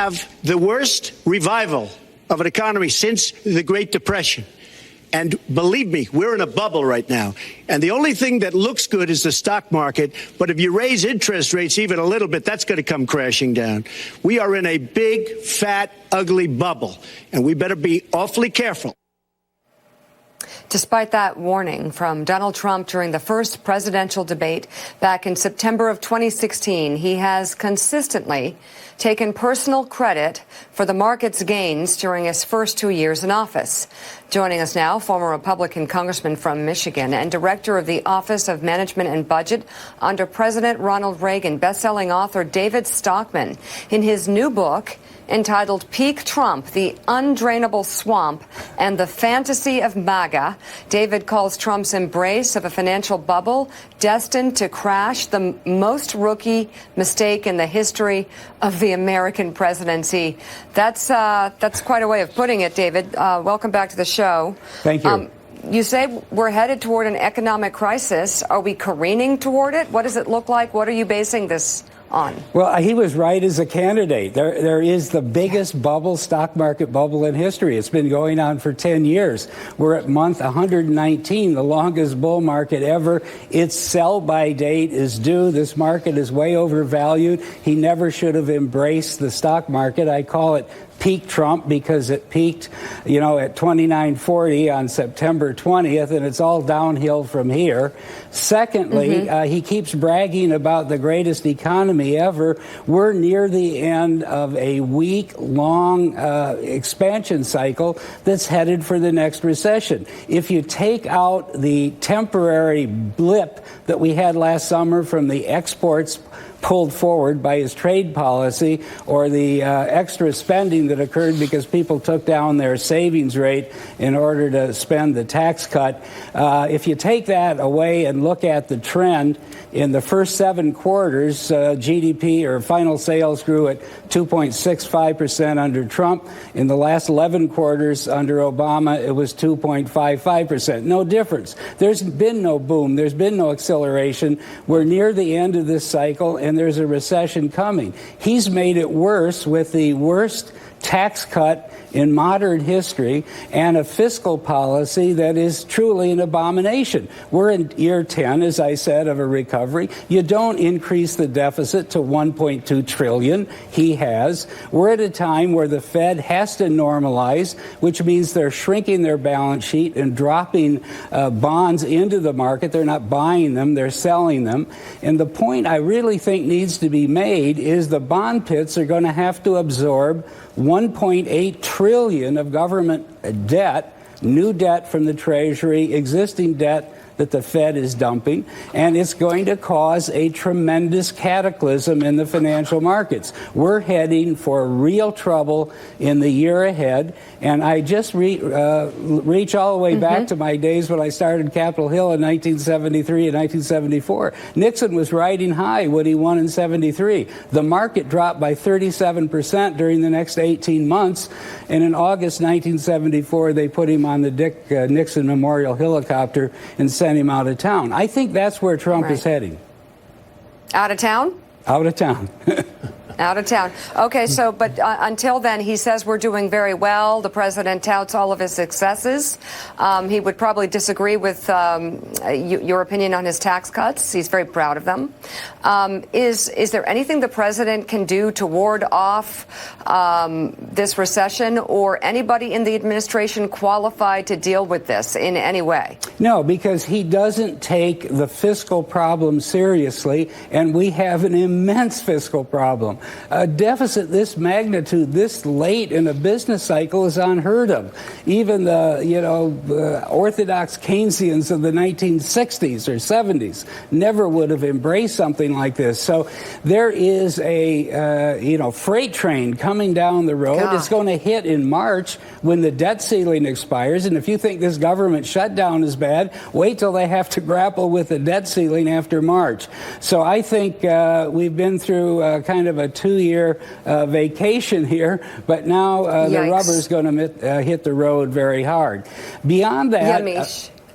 have the worst revival of an economy since the Great Depression. And believe me, we're in a bubble right now. And the only thing that looks good is the stock market. But if you raise interest rates even a little bit, that's going to come crashing down. We are in a big, fat, ugly bubble, and we better be awfully careful. Despite that warning from Donald Trump during the first presidential debate back in September of 2016, he has consistently taken personal credit for the market's gains during his first 2 years in office. Joining us now, former Republican congressman from Michigan and director of the Office of Management and Budget under President Ronald Reagan, best-selling author David Stockman. In his new book, entitled Peak Trump, The Undrainable Swamp and the Fantasy of MAGA, David calls Trump's embrace of a financial bubble destined to crash, the most rookie mistake in the history of the American presidency. That's quite a way of putting it, David. Welcome back to the show. Thank you. You say we're headed toward an economic crisis. Are we careening toward it? What does it look like? What are you basing this on? Well, he was right as a candidate. There is the biggest bubble, stock market bubble in history. It's been going on for 10 years. We're at month 119, the longest bull market ever. Its sell-by date is due. This market is way overvalued. He never should have embraced the stock market. I call it peak Trump because it peaked, at 29.40 on September 20th, and it's all downhill from here. Secondly, he keeps bragging about the greatest economy ever. We're near the end of a week-long expansion cycle that's headed for the next recession. If you take out the temporary blip that we had last summer from the exports pulled forward by his trade policy or the extra spending that occurred because people took down their savings rate in order to spend the tax cut. If you take that away and look at the trend, in the first 7 quarters, GDP or final sales grew at 2.65% under Trump. In the last 11 quarters under Obama, it was 2.55%. No difference. There's been no boom. There's been no acceleration. We're near the end of this cycle, and there's a recession coming. He's made it worse with the worst tax cut in modern history and a fiscal policy that is truly an abomination. We're in year 10, as I said, of a recovery. You don't increase the deficit to 1.2 trillion. He has. We're at a time where the Fed has to normalize, which means they're shrinking their balance sheet and dropping bonds into the market. They're not buying them, they're selling them. And the point I really think needs to be made is the bond pits are going to have to absorb 1.8 trillion of government debt, new debt from the Treasury, existing debt that the Fed is dumping, and it's going to cause a tremendous cataclysm in the financial markets. We're heading for real trouble in the year ahead, and I just reach all the way back to my days when I started Capitol Hill in 1973 and 1974. Nixon was riding high when he won in 73. The market dropped by 37% during the next 18 months, and in August 1974, they put him on the Dick Nixon Memorial Helicopter and sent him out of town. I think that's where Trump is heading. Out of town? Out of town. Out of town. Okay, so, but until then, he says we're doing very well. The president touts all of his successes. He would probably disagree with your opinion on his tax cuts. He's very proud of them. Is there anything the president can do to ward off this recession, or anybody in the administration qualified to deal with this in any way? No, because he doesn't take the fiscal problem seriously, and we have an immense fiscal problem. A deficit this magnitude this late in a business cycle is unheard of. Even the orthodox Keynesians of the 1960s or 70s never would have embraced something like this. So there is a freight train coming down the road. God. It's going to hit in March when the debt ceiling expires. And if you think this government shutdown is bad, wait till they have to grapple with the debt ceiling after March. So I think we've been through kind of a 2-year vacation here, but now the rubber's going to hit the road very hard. Beyond that,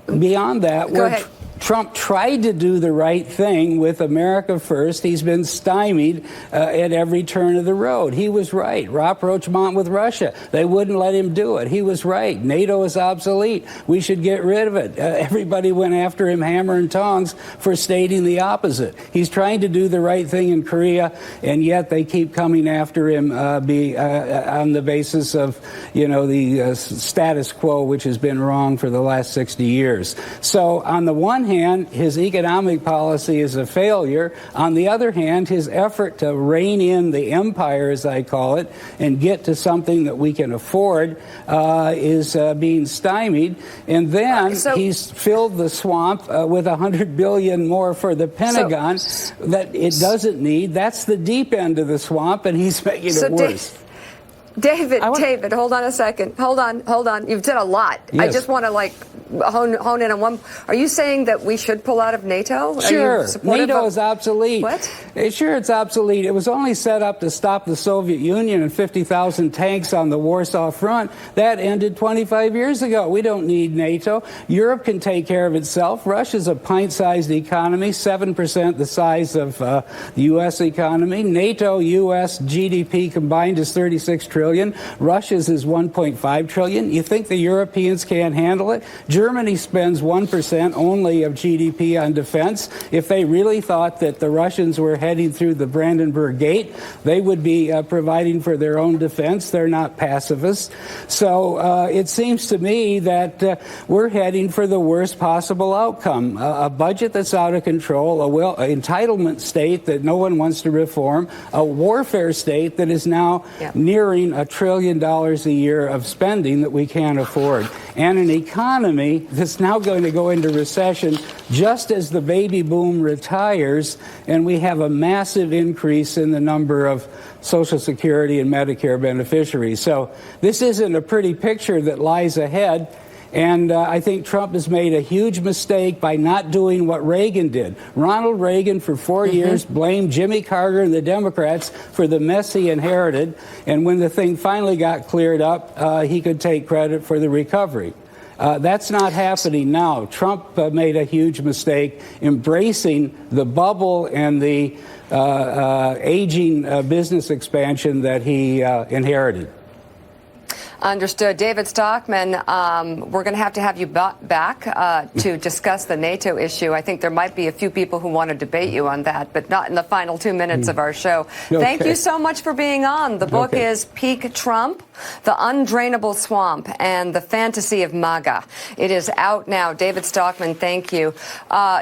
Go ahead. Trump tried to do the right thing with America First. He's been stymied at every turn of the road. He was right. Rapprochement with Russia. They wouldn't let him do it. He was right. NATO is obsolete. We should get rid of it. Everybody went after him hammer and tongs for stating the opposite. He's trying to do the right thing in Korea, and yet they keep coming after him on the basis of, the status quo, which has been wrong for the last 60 years. So on the one hand, his economic policy is a failure. On the other hand, his effort to rein in the empire, as I call it, and get to something that we can afford is being stymied. And then he's filled the swamp with $100 billion more for the Pentagon that it doesn't need. That's the deep end of the swamp, and he's making it worse. David, hold on a second. Hold on. You've said a lot. Yes. I just want to hone in on one. Are you saying that we should pull out of NATO? Sure. NATO is obsolete. What? Sure, it's obsolete. It was only set up to stop the Soviet Union and 50,000 tanks on the Warsaw Front. That ended 25 years ago. We don't need NATO. Europe can take care of itself. Russia's a pint-sized economy, 7% the size of the U.S. economy. NATO, U.S. GDP combined is $36 trillion. Russia's is $1.5 trillion. You think the Europeans can't handle it? Germany spends 1% only of GDP on defense. If they really thought that the Russians were heading through the Brandenburg Gate, they would be providing for their own defense. They're not pacifists. So it seems to me that we're heading for the worst possible outcome. A budget that's out of control, an entitlement state that no one wants to reform, a warfare state that is now nearing $1 trillion a year of spending that we can't afford, and an economy that's now going to go into recession just as the baby boom retires, and we have a massive increase in the number of Social Security and Medicare beneficiaries. So this isn't a pretty picture that lies ahead. And I think Trump has made a huge mistake by not doing what Reagan did. Ronald Reagan, for 4 years, blamed Jimmy Carter and the Democrats for the mess he inherited. And when the thing finally got cleared up, he could take credit for the recovery. That's not happening now. Trump made a huge mistake embracing the bubble and the aging business expansion that he inherited. Understood. David Stockman, we're going to have you back to discuss the NATO issue. I think there might be a few people who want to debate you on that, but not in the final 2 minutes of our show. Okay. Thank you so much for being on. The book is Peak Trump, The Undrainable Swamp, and the Fantasy of MAGA. It is out now. David Stockman, thank you.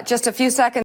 Just a few seconds.